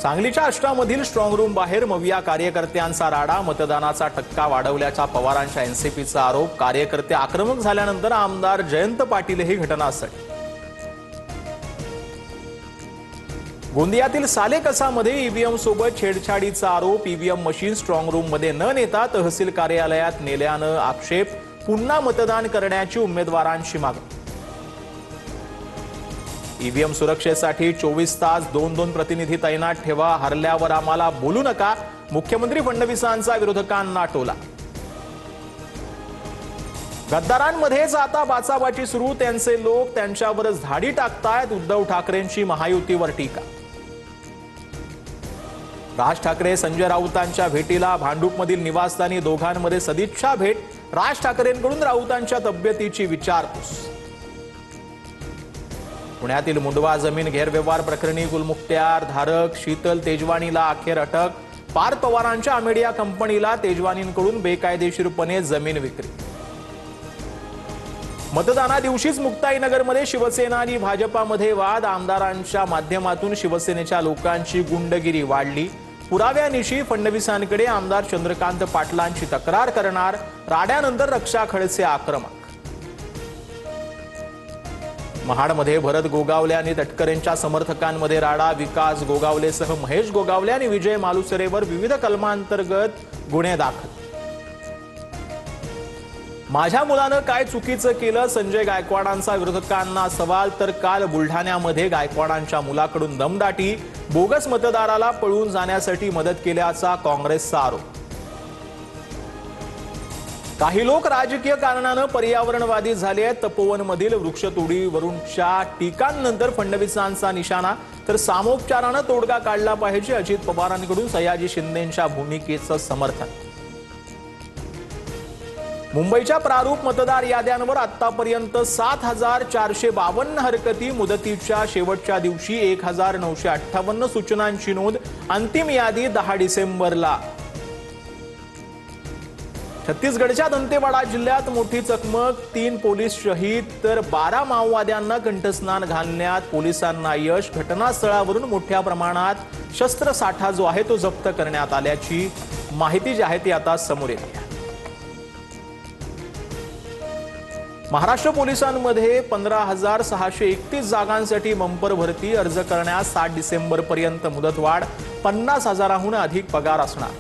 सांगलीच्या अष्टामधील strong room बाहेर मविया कार्यकर्त्यांचा राडा, मतदानाचा टक्का वाढवल्याचा पवारांच्या एनसीपीचा आरोप। कार्यकर्ते आक्रमक झाल्यानंतर आमदार जयंत पाटीलही घटनास्थळी। गोंदियातील सालेकसामध्ये ईव्हीएम सोबत छेडछाडीचा आरोप। ईव्हीएम मशीन स्ट्रॉंग रूम मध्ये न नेता तहसील कार्यालयात नेल्यानं आक्षेप। पुन्हा मतदान करण्याची उमेदवारांची मागणी। ईव्हीएम सुरक्षेसाठी 24 तास 2-2 प्रतिनिधी तैनात ठेवा, हरल्यावर आम्हाला बोलू नका, मुख्यमंत्री फडणवीसांचा विरोधकांना टोला। गद्दारांमध्येच आता बाचाबाची सुरू, त्यांचे लोक त्यांच्यावरच धाडी टाकतायत। उद्धव ठाकरेंची महायुतीवर टीका। राज ठाकरे संजय राऊतांच्या भेटीला भांडूपमधील निवासस्थानी दोघांमध्ये सदिच्छा भेट। राज ठाकरेंकडून राऊतांच्या तब्येतीची विचारपूस। पुण्यातील मुंडवा जमीन गैरव्यवहार प्रकरणी गुलमुख्त्यार धारक शीतल तेजवानीला अखेर अटक। पार्थ पवारांच्या अमेडिया कंपनीला तेजवानींकडून बेकायदेशीरपणे जमीन विक्री। मतदाना दिवशीच मुक्ताईनगरमध्ये शिवसेना आणि भाजपामध्ये वाद। आमदारांच्या माध्यमातून शिवसेनेच्या लोकांची गुंडगिरी वाढली। पुराव्यानिशी फडणवीसांकडे आमदार चंद्रकांत पाटलांची तक्रार करणार। राड्यानंतर रक्षा खडसे आक्रमक। महाडमध्ये भरत गोगावले आणि तटकरेंच्या समर्थकांमध्ये राडा। विकास गोगावलेसह महेश गोगावले आणि विजय मालुसरेवर विविध कलमांतर्गत गुन्हे दाखल। माझ्या मुलानं काय चुकीचं केलं, संजय गायकवाडांचा विरोधकांना सवाल। तर काल बुलढाण्यामध्ये गायकवाडांच्या मुलाकडून दमदाटी, बोगस मतदाराला पळून जाण्यासाठी मदत केल्याचा काँग्रेसचा आरोप। काही लोक राजकीय कारणानं पर्यावरणवादी झाले आहेत। तपोवनमधील वृक्षतोडीवरूनच्या टीकांनंतर फडणवीसांचा निशाणा, तर सामोपचारानं तोडगा काढला पाहिजे, अजित पवारांकडून सयाजी शिंदेंच्या भूमिकेचं समर्थन। मुंबईच्या प्रारूप मतदार याद्यांवर आतापर्यंत 7452 हरकती। मुदतीच्या शेवटच्या दिवशी 1958 सूचनांची नोंद। अंतिम यादी 10 डिसेंबरला। छत्तीसगडच्या दंतेवाडा जिल्ह्यात मोठी चकमक, 3 पोलीस शहीद तर 12 माओवाद्यांना कंठस्नान घालण्यात पोलिसांना यश। घटनास्थळावरून मोठ्या प्रमाणात शस्त्रसाठा जो आहे तो जप्त करण्यात आल्याची माहिती जी आहे ती आता समोर येते आहे। महाराष्ट्र पोलिसांमध्ये 15,631 जागांसाठी बंपर भरती। अर्ज करण्यास 7 डिसेंबरपर्यंत मुदतवाढ। 50,000हून अधिक पगार असणार।